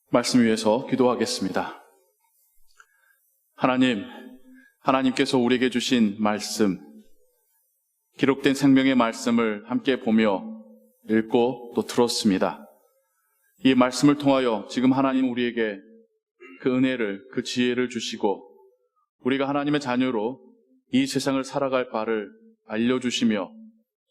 말씀 위해서 기도하겠습니다. 하나님께서 우리에게 주신 말씀, 기록된 생명의 말씀을 함께 보며 읽고 또 들었습니다. 이 말씀을 통하여 지금 하나님 우리에게 그 은혜를, 그 지혜를 주시고 우리가 하나님의 자녀로 이 세상을 살아갈 바를 알려주시며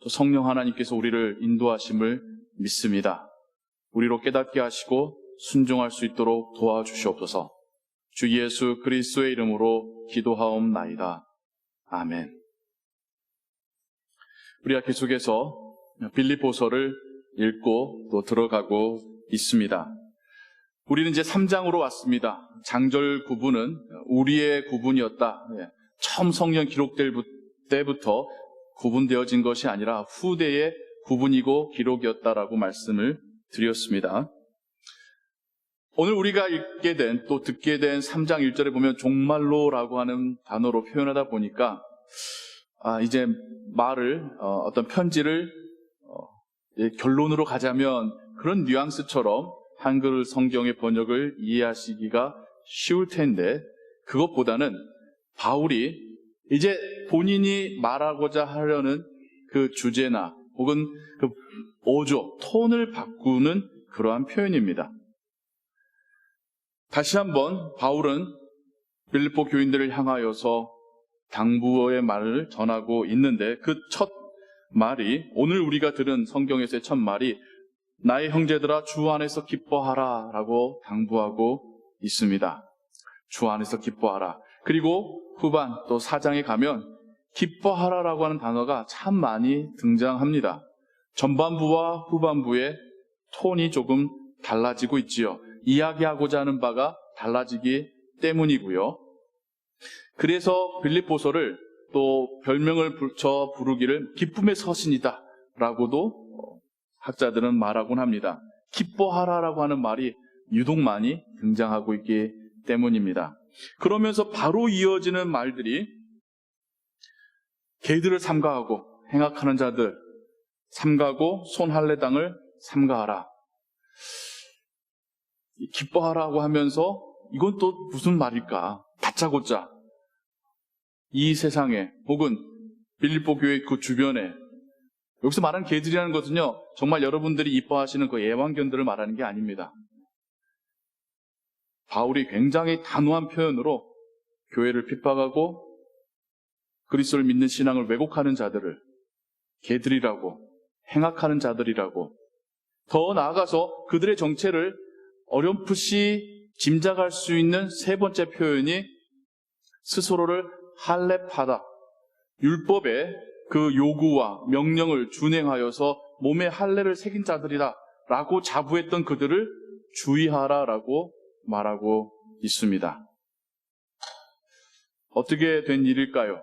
또 성령 하나님께서 우리를 인도하심을 믿습니다. 우리로 깨닫게 하시고 순종할 수 있도록 도와주시옵소서. 주 예수 그리스도의 이름으로 기도하옵나이다. 아멘. 우리가 계속해서 빌립보서를 읽고 또 들어가고 있습니다. 우리는 이제 3장으로 왔습니다. 장절 구분은 우리의 구분이었다. 처음 성경 기록될 때부터 구분되어진 것이 아니라 후대의 구분이고 기록이었다라고 말씀을 드렸습니다. 오늘 우리가 읽게 된, 또 듣게 된 3장 1절에 보면 종말로라고 하는 단어로 표현하다 보니까 이제 어떤 편지를 결론으로 가자면 그런 뉘앙스처럼 한글 성경의 번역을 이해하시기가 쉬울 텐데, 그것보다는 바울이 이제 본인이 말하고자 하려는 그 주제나 혹은 그 어조, 톤을 바꾸는 그러한 표현입니다. 다시 한번 바울은 빌립보 교인들을 향하여서 당부의 말을 전하고 있는데, 그 첫 말이, 오늘 우리가 들은 성경에서의 첫 말이 나의 형제들아 주 안에서 기뻐하라 라고 당부하고 있습니다. 주 안에서 기뻐하라. 그리고 후반 또 4장에 가면 기뻐하라 라고 하는 단어가 참 많이 등장합니다. 전반부와 후반부의 톤이 조금 달라지고 있지요. 이야기하고자 하는 바가 달라지기 때문이고요. 그래서 빌립보서를 또 별명을 붙여 부르기를 기쁨의 서신이다 라고도 학자들은 말하곤 합니다. 기뻐하라라고 하는 말이 유독 많이 등장하고 있기 때문입니다. 그러면서 바로 이어지는 말들이 개들을 삼가하고 행악하는 자들 삼가고 손할례당을 삼가하라. 기뻐하라고 하면서 이건 또 무슨 말일까? 다짜고짜 이 세상에 혹은 빌립보 교회 그 주변에, 여기서 말하는 개들이라는 것은요, 정말 여러분들이 이뻐하시는 그 애완견들을 말하는 게 아닙니다. 바울이 굉장히 단호한 표현으로 교회를 핍박하고 그리스도를 믿는 신앙을 왜곡하는 자들을 개들이라고, 행악하는 자들이라고, 더 나아가서 그들의 정체를 어렴풋이 짐작할 수 있는 세 번째 표현이 스스로를 할례파다, 율법의 그 요구와 명령을 준행하여서 몸에 할례를 새긴 자들이다 라고 자부했던 그들을 주의하라 라고 말하고 있습니다. 어떻게 된 일일까요?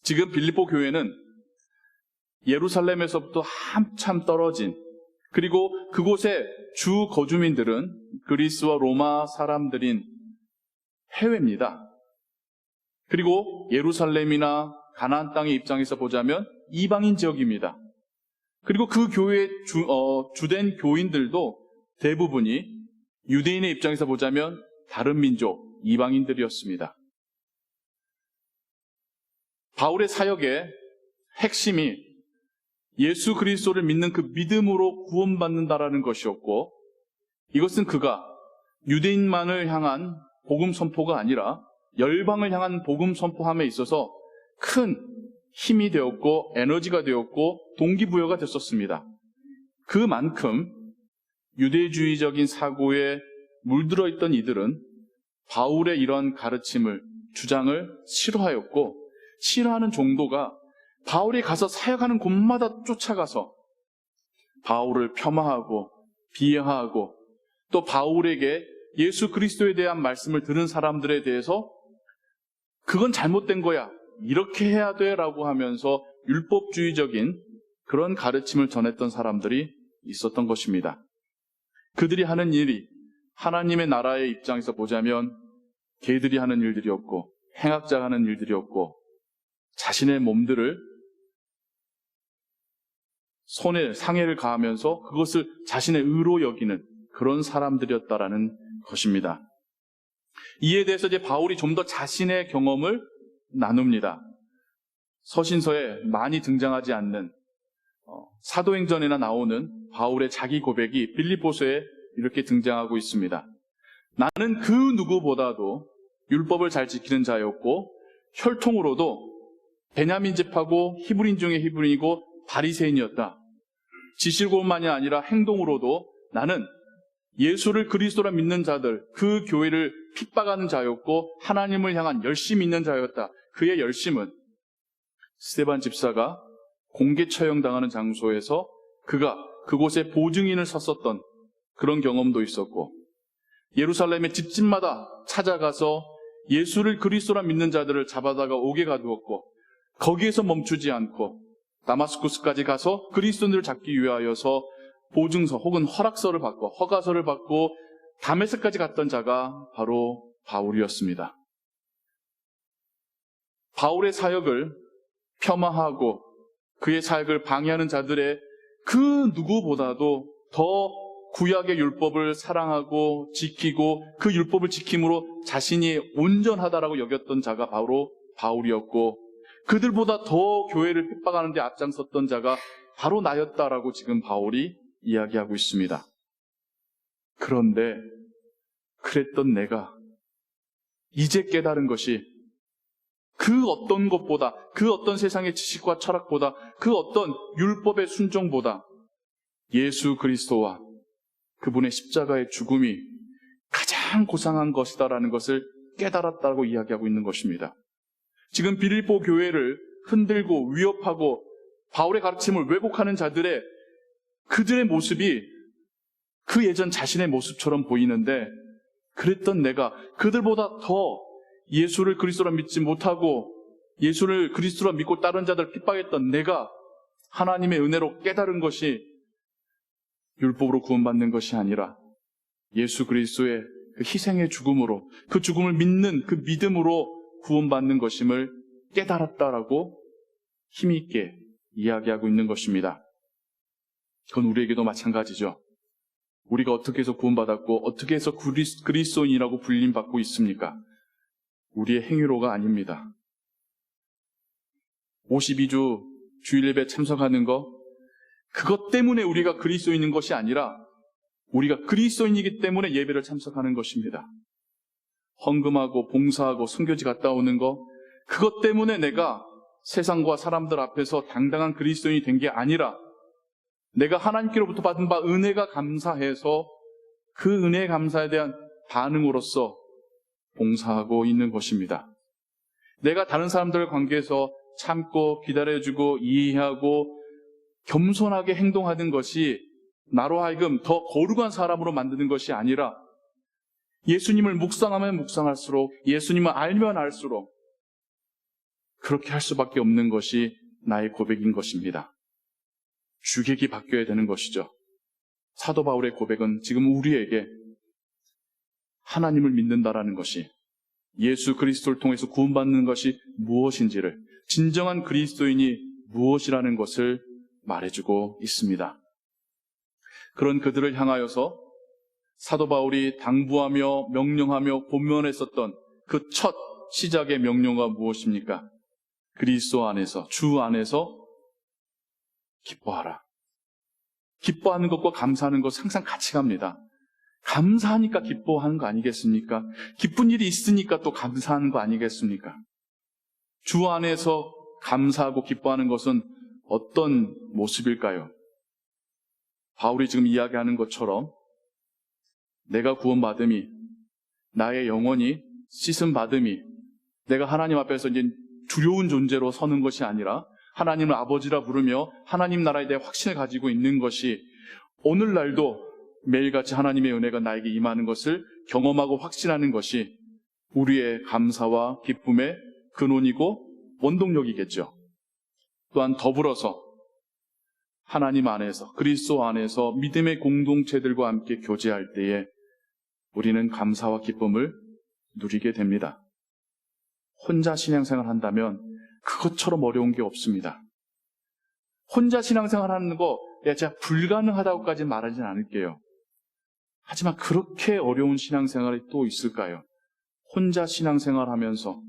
지금 빌립보 교회는 예루살렘에서부터 한참 떨어진, 그리고 그곳의 주 거주민들은 그리스와 로마 사람들인 해외입니다. 그리고 예루살렘이나 가나안 땅의 입장에서 보자면 이방인 지역입니다. 그리고 그 교회의 주된 교인들도 대부분이 유대인의 입장에서 보자면 다른 민족, 이방인들이었습니다. 바울의 사역의 핵심이 예수 그리스도를 믿는 그 믿음으로 구원받는다라는 것이었고, 이것은 그가 유대인만을 향한 복음 선포가 아니라 열방을 향한 복음 선포함에 있어서 큰 힘이 되었고 에너지가 되었고 동기부여가 됐었습니다. 그만큼 유대주의적인 사고에 물들어 있던 이들은 바울의 이러한 가르침을, 주장을 싫어하였고, 싫어하는 정도가 바울이 가서 사역하는 곳마다 쫓아가서 바울을 폄하하고 비하하고, 또 바울에게 예수 그리스도에 대한 말씀을 들은 사람들에 대해서 그건 잘못된 거야, 이렇게 해야 돼 라고 하면서 율법주의적인 그런 가르침을 전했던 사람들이 있었던 것입니다. 그들이 하는 일이 하나님의 나라의 입장에서 보자면 개들이 하는 일들이었고 행악자가 하는 일들이었고, 자신의 몸들을 상해를 가하면서 그것을 자신의 의로 여기는 그런 사람들이었다라는 것입니다. 이에 대해서 이제 바울이 좀 더 자신의 경험을 나눕니다. 서신서에 많이 등장하지 않는 사도행전에나 나오는 바울의 자기 고백이 빌립보서에 이렇게 등장하고 있습니다. 나는 그 누구보다도 율법을 잘 지키는 자였고 혈통으로도 베냐민 집하고 히브리인 중에 히브리인이고 바리새인이었다. 지식으로만이 아니라 행동으로도 나는 예수를 그리스도라 믿는 자들, 그 교회를 핍박하는 자였고 하나님을 향한 열심이 있는 자였다. 그의 열심은 스데반 집사가 공개 처형당하는 장소에서 그가 그곳에 보증인을 섰었던 그런 경험도 있었고, 예루살렘의 집집마다 찾아가서 예수를 그리스도라 믿는 자들을 잡아다가 옥에 가두었고, 거기에서 멈추지 않고 다마스쿠스까지 가서 그리스도인들을 잡기 위하여서 보증서 혹은 허락서를 받고 허가서를 받고 다메섹까지 갔던 자가 바로 바울이었습니다. 바울의 사역을 폄하하고 그의 사역을 방해하는 자들의 그 누구보다도 더 구약의 율법을 사랑하고 지키고 그 율법을 지킴으로 자신이 온전하다라고 여겼던 자가 바로 바울이었고, 그들보다 더 교회를 핍박하는 데 앞장섰던 자가 바로 나였다라고 지금 바울이 이야기하고 있습니다. 그런데 그랬던 내가 이제 깨달은 것이 그 어떤 것보다, 그 어떤 세상의 지식과 철학보다, 그 어떤 율법의 순종보다 예수 그리스도와 그분의 십자가의 죽음이 가장 고상한 것이다라는 것을 깨달았다고 이야기하고 있는 것입니다. 지금 빌립보 교회를 흔들고 위협하고 바울의 가르침을 왜곡하는 자들의 그들의 모습이 그 예전 자신의 모습처럼 보이는데, 그랬던 내가 그들보다 더 예수를 그리스도라 믿지 못하고 예수를 그리스도라 믿고 다른 자들 핍박했던 내가 하나님의 은혜로 깨달은 것이 율법으로 구원받는 것이 아니라 예수 그리스도의 그 희생의 죽음으로, 그 죽음을 믿는 그 믿음으로 구원받는 것임을 깨달았다라고 힘있게 이야기하고 있는 것입니다. 그건 우리에게도 마찬가지죠. 우리가 어떻게 해서 구원받았고 어떻게 해서 그리스도인이라고 불림받고 있습니까? 우리의 행위로가 아닙니다. 52주 주일 예배 참석하는 거, 그것 때문에 우리가 그리스도인인 것이 아니라 우리가 그리스도인이기 때문에 예배를 참석하는 것입니다. 헌금하고 봉사하고 선교지 갔다 오는 거, 그것 때문에 내가 세상과 사람들 앞에서 당당한 그리스도인이 된 게 아니라 내가 하나님께로부터 받은 바 은혜가 감사해서 그 은혜의 감사에 대한 반응으로서 봉사하고 있는 것입니다. 내가 다른 사람들과 관계에서 참고 기다려주고 이해하고 겸손하게 행동하는 것이 나로 하여금 더 거룩한 사람으로 만드는 것이 아니라 예수님을 묵상하면 묵상할수록, 예수님을 알면 알수록 그렇게 할 수밖에 없는 것이 나의 고백인 것입니다. 주객이 바뀌어야 되는 것이죠. 사도 바울의 고백은 지금 우리에게 하나님을 믿는다라는 것이, 예수 그리스도를 통해서 구원받는 것이 무엇인지를, 진정한 그리스도인이 무엇이라는 것을 말해주고 있습니다. 그런 그들을 향하여서 사도 바울이 당부하며 명령하며 고면했었던 그 첫 시작의 명령어가 무엇입니까? 그리스도 안에서, 주 안에서 기뻐하라. 기뻐하는 것과 감사하는 것 항상 같이 갑니다. 감사하니까 기뻐하는 거 아니겠습니까? 기쁜 일이 있으니까 또 감사하는 거 아니겠습니까? 주 안에서 감사하고 기뻐하는 것은 어떤 모습일까요? 바울이 지금 이야기하는 것처럼 내가 구원받음이, 나의 영혼이 씻음받음이, 내가 하나님 앞에서 이제 두려운 존재로 서는 것이 아니라 하나님을 아버지라 부르며 하나님 나라에 대해 확신을 가지고 있는 것이, 오늘날도 매일같이 하나님의 은혜가 나에게 임하는 것을 경험하고 확신하는 것이 우리의 감사와 기쁨의 근원이고 원동력이겠죠. 또한 더불어서 하나님 안에서, 그리스도 안에서 믿음의 공동체들과 함께 교제할 때에 우리는 감사와 기쁨을 누리게 됩니다. 혼자 신앙생활 한다면 그것처럼 어려운 게 없습니다. 혼자 신앙생활 하는 거 제가 불가능하다고까지 말하진 않을게요. 하지만 그렇게 어려운 신앙생활이 또 있을까요? 혼자 신앙생활하면서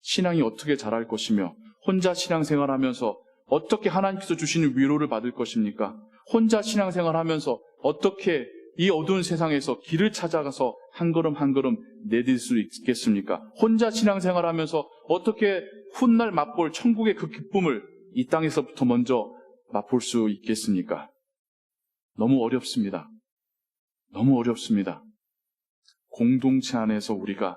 신앙이 어떻게 자랄 것이며, 혼자 신앙생활하면서 어떻게 하나님께서 주시는 위로를 받을 것입니까? 혼자 신앙생활하면서 어떻게 이 어두운 세상에서 길을 찾아가서 한 걸음 한 걸음 내딜 수 있겠습니까? 혼자 신앙생활하면서 어떻게 훗날 맛볼 천국의 그 기쁨을 이 땅에서부터 먼저 맛볼 수 있겠습니까? 너무 어렵습니다. 너무 어렵습니다. 공동체 안에서 우리가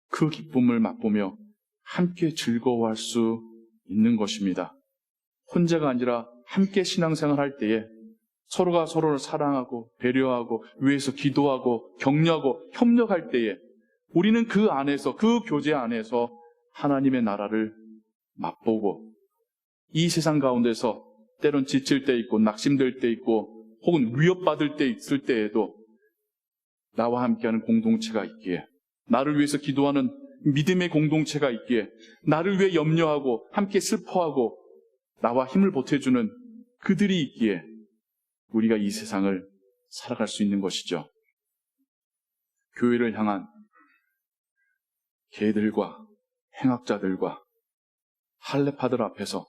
그 기쁨을 맛보며 함께 즐거워할 수 있는 것입니다. 혼자가 아니라 함께 신앙생활할 때에 서로가 서로를 사랑하고 배려하고 위해서 기도하고 격려하고 협력할 때에 우리는 그 안에서, 그 교제 안에서 하나님의 나라를 맛보고 이 세상 가운데서 때론 지칠 때 있고 낙심될 때 있고 혹은 위협받을 때 있을 때에도 나와 함께하는 공동체가 있기에, 나를 위해서 기도하는 믿음의 공동체가 있기에, 나를 위해 염려하고 함께 슬퍼하고 나와 힘을 보태주는 그들이 있기에 우리가 이 세상을 살아갈 수 있는 것이죠. 교회를 향한 개들과 행악자들과 할례파들 앞에서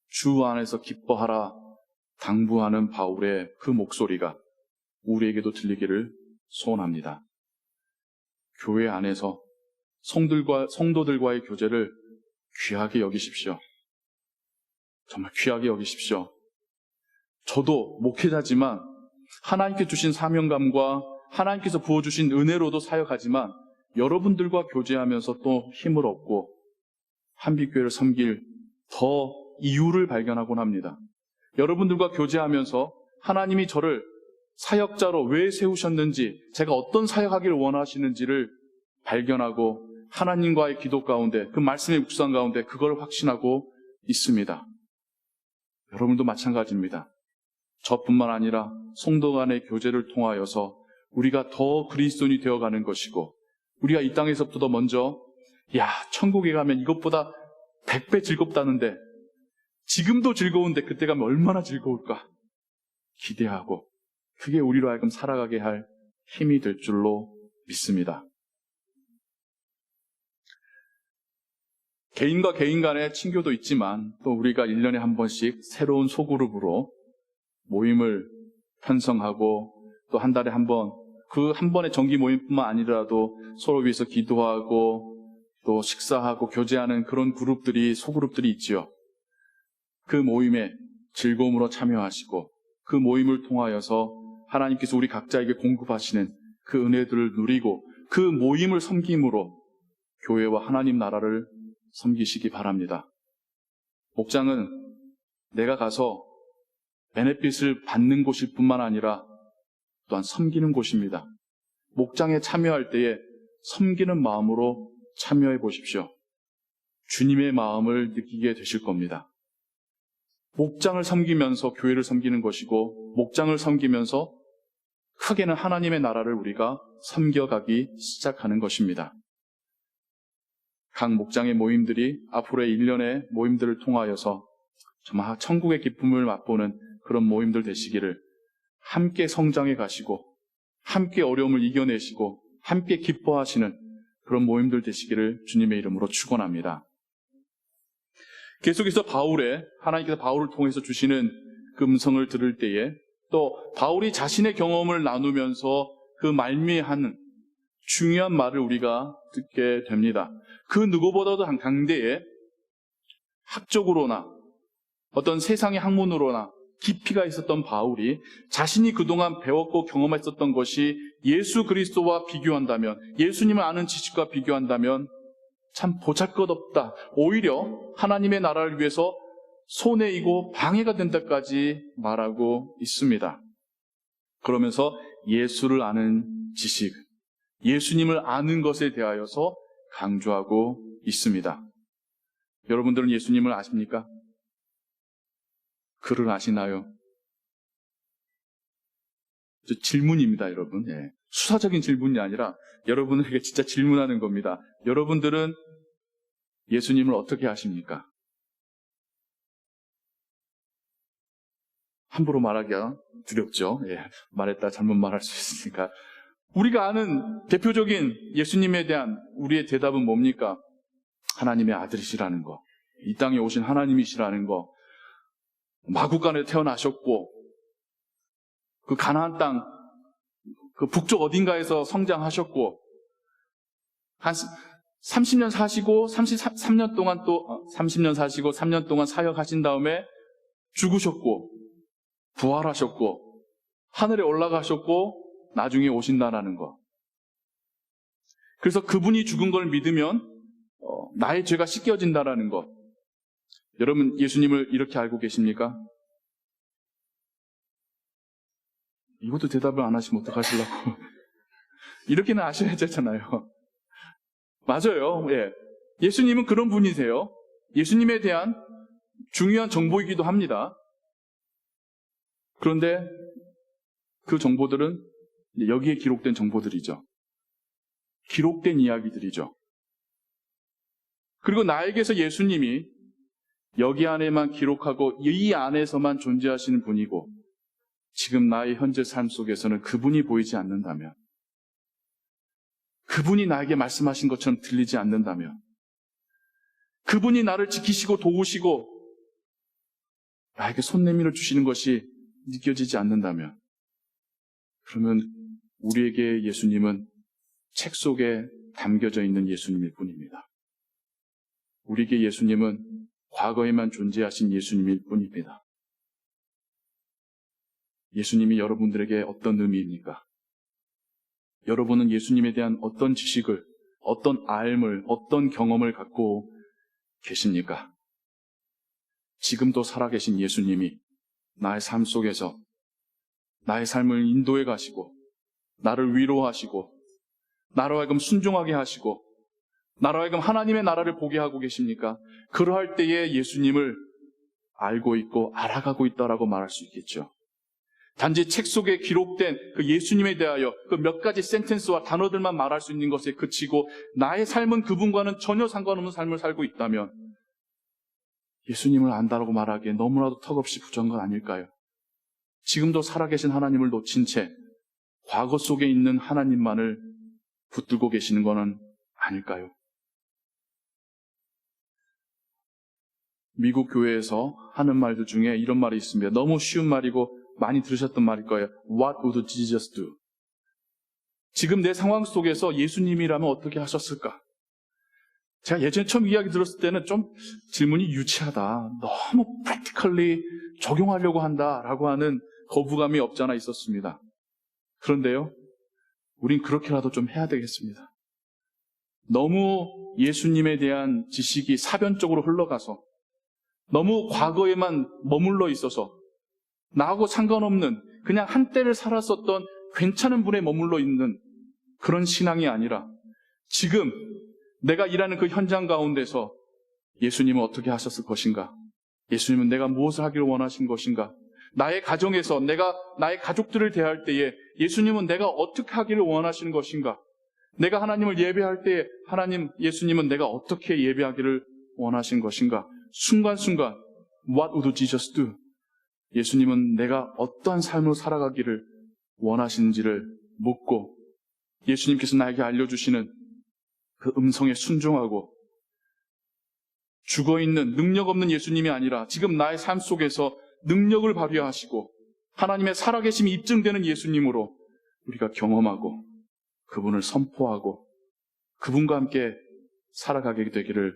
주 안에서 기뻐하라 당부하는 바울의 그 목소리가 우리에게도 들리기를 소원합니다. 교회 안에서 성도들과의 교제를 귀하게 여기십시오. 정말 귀하게 여기십시오. 저도 목회자지만 하나님께 주신 사명감과 하나님께서 부어주신 은혜로도 사역하지만 여러분들과 교제하면서 또 힘을 얻고 한빛교회를 섬길 더 이유를 발견하곤 합니다. 여러분들과 교제하면서 하나님이 저를 사역자로 왜 세우셨는지, 제가 어떤 사역하기를 원하시는지를 발견하고 하나님과의 기도 가운데, 그 말씀의 묵상 가운데 그걸 확신하고 있습니다. 여러분도 마찬가지입니다. 저뿐만 아니라 성도 간의 교제를 통하여서 우리가 더 그리스도인이 되어가는 것이고, 우리가 이 땅에서부터 더 먼저 천국에 가면 이것보다 100배 즐겁다는데 지금도 즐거운데 그때 가면 얼마나 즐거울까 기대하고, 그게 우리로 하여금 살아가게 할 힘이 될 줄로 믿습니다. 개인과 개인 간의 친교도 있지만 또 우리가 1년에 한 번씩 새로운 소그룹으로 모임을 편성하고 또 한 달에 한 번, 그 한 번의 정기 모임뿐만 아니라도 서로 위해서 기도하고 또 식사하고 교제하는 그런 그룹들이, 소그룹들이 있지요. 그 모임에 즐거움으로 참여하시고 그 모임을 통하여서 하나님께서 우리 각자에게 공급하시는 그 은혜들을 누리고 그 모임을 섬김으로 교회와 하나님 나라를 섬기시기 바랍니다. 목장은 내가 가서 베네핏을 받는 곳일 뿐만 아니라 또한 섬기는 곳입니다. 목장에 참여할 때에 섬기는 마음으로 참여해 보십시오. 주님의 마음을 느끼게 되실 겁니다. 목장을 섬기면서 교회를 섬기는 것이고, 목장을 섬기면서 크게는 하나님의 나라를 우리가 섬겨가기 시작하는 것입니다. 각 목장의 모임들이 앞으로의 1년의 모임들을 통하여서 정말 천국의 기쁨을 맛보는 그런 모임들 되시기를, 함께 성장해 가시고 함께 어려움을 이겨내시고 함께 기뻐하시는 그런 모임들 되시기를 주님의 이름으로 축원합니다. 계속해서 하나님께서 바울을 통해서 주시는 그 음성을 들을 때에 또 바울이 자신의 경험을 나누면서 그 말미하는 중요한 말을 우리가 듣게 됩니다. 그 누구보다도 강대에 학적으로나 어떤 세상의 학문으로나 깊이가 있었던 바울이 자신이 그동안 배웠고 경험했었던 것이 예수 그리스도와 비교한다면, 예수님을 아는 지식과 비교한다면 참 보잘것없다, 오히려 하나님의 나라를 위해서 손해이고 방해가 된다까지 말하고 있습니다. 그러면서 예수를 아는 지식, 예수님을 아는 것에 대하여서 강조하고 있습니다. 여러분들은 예수님을 아십니까? 그를 아시나요? 질문입니다, 여러분. 수사적인 질문이 아니라 여러분에게 진짜 질문하는 겁니다. 여러분들은 예수님을 어떻게 아십니까? 함부로 말하기가 두렵죠. 예, 말했다 잘못 말할 수 있으니까. 우리가 아는 대표적인 예수님에 대한 우리의 대답은 뭡니까? 하나님의 아들이시라는 거, 이 땅에 오신 하나님이시라는 거, 마구간에 태어나셨고 그 가나안 땅, 그 북쪽 어딘가에서 성장하셨고 한 30년 사시고 33년 동안 또 30년 사시고 3년 동안 사역하신 다음에 죽으셨고 부활하셨고 하늘에 올라가셨고 나중에 오신다라는 거. 그래서 그분이 죽은 걸 믿으면 나의 죄가 씻겨진다라는 거. 여러분 예수님을 이렇게 알고 계십니까? 이것도 대답을 안 하시면 어떡하시려고. 이렇게는 아셔야 되잖아요. 맞아요. 예. 예수님은 그런 분이세요. 예수님에 대한 중요한 정보이기도 합니다. 그런데 그 정보들은 여기에 기록된 정보들이죠. 기록된 이야기들이죠. 그리고 나에게서 예수님이 여기 안에만 기록하고 이 안에서만 존재하시는 분이고 지금 나의 현재 삶 속에서는 그분이 보이지 않는다면, 그분이 나에게 말씀하신 것처럼 들리지 않는다면, 그분이 나를 지키시고 도우시고 나에게 손 내밀어 주시는 것이 느껴지지 않는다면, 그러면 우리에게 예수님은 책 속에 담겨져 있는 예수님일 뿐입니다. 우리에게 예수님은 과거에만 존재하신 예수님일 뿐입니다. 예수님이 여러분들에게 어떤 의미입니까? 여러분은 예수님에 대한 어떤 지식을, 어떤 알을, 어떤 경험을 갖고 계십니까? 지금도 살아계신 예수님이 나의 삶 속에서 나의 삶을 인도해 가시고 나를 위로하시고 나로 하여금 순종하게 하시고 나로 하여금 하나님의 나라를 보게 하고 계십니까? 그러할 때에 예수님을 알고 있고 알아가고 있다라고 말할 수 있겠죠. 단지 책 속에 기록된 그 예수님에 대하여 그 몇 가지 센텐스와 단어들만 말할 수 있는 것에 그치고 나의 삶은 그분과는 전혀 상관없는 삶을 살고 있다면 예수님을 안다라고 말하기에 너무나도 턱없이 부정한 건 아닐까요? 지금도 살아계신 하나님을 놓친 채 과거 속에 있는 하나님만을 붙들고 계시는 것은 아닐까요? 미국 교회에서 하는 말들 중에 이런 말이 있습니다. 너무 쉬운 말이고 많이 들으셨던 말일 거예요. What would Jesus do? 지금 내 상황 속에서 예수님이라면 어떻게 하셨을까? 제가 예전에 처음 이야기 들었을 때는 좀 질문이 유치하다. 너무 practically 적용하려고 한다라고 하는 거부감이 없지 않아 있었습니다. 그런데요, 우린 그렇게라도 좀 해야 되겠습니다. 너무 예수님에 대한 지식이 사변적으로 흘러가서 너무 과거에만 머물러 있어서 나하고 상관없는 그냥 한때를 살았었던 괜찮은 분에 머물러 있는 그런 신앙이 아니라 지금 내가 일하는 그 현장 가운데서 예수님은 어떻게 하셨을 것인가? 예수님은 내가 무엇을 하기를 원하신 것인가? 나의 가정에서 내가 나의 가족들을 대할 때에 예수님은 내가 어떻게 하기를 원하시는 것인가? 내가 하나님을 예배할 때에 하나님, 예수님은 내가 어떻게 예배하기를 원하신 것인가? 순간순간 What would Jesus do? 예수님은 내가 어떠한 삶을 살아가기를 원하시는지를 묻고 예수님께서 나에게 알려주시는 그 음성에 순종하고 죽어있는 능력 없는 예수님이 아니라 지금 나의 삶 속에서 능력을 발휘하시고 하나님의 살아계심이 입증되는 예수님으로 우리가 경험하고 그분을 선포하고 그분과 함께 살아가게 되기를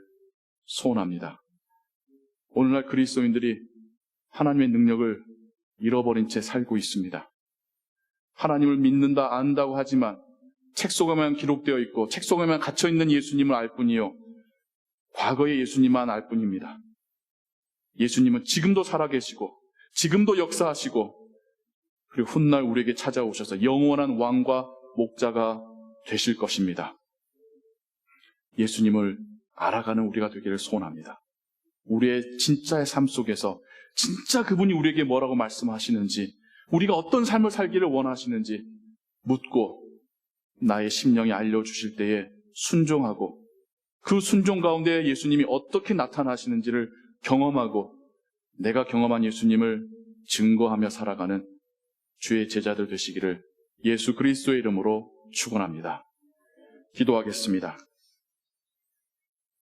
소원합니다. 오늘날 그리스도인들이 하나님의 능력을 잃어버린 채 살고 있습니다. 하나님을 믿는다, 안다고 하지만 책 속에만 기록되어 있고 책 속에만 갇혀있는 예수님을 알 뿐이요, 과거의 예수님만 알 뿐입니다. 예수님은 지금도 살아계시고 지금도 역사하시고 그리고 훗날 우리에게 찾아오셔서 영원한 왕과 목자가 되실 것입니다. 예수님을 알아가는 우리가 되기를 소원합니다. 우리의 진짜의 삶 속에서 진짜 그분이 우리에게 뭐라고 말씀하시는지, 우리가 어떤 삶을 살기를 원하시는지 묻고 나의 심령이 알려주실 때에 순종하고 그 순종 가운데 예수님이 어떻게 나타나시는지를 경험하고 내가 경험한 예수님을 증거하며 살아가는 주의 제자들 되시기를 예수 그리스도의 이름으로 축원합니다. 기도하겠습니다.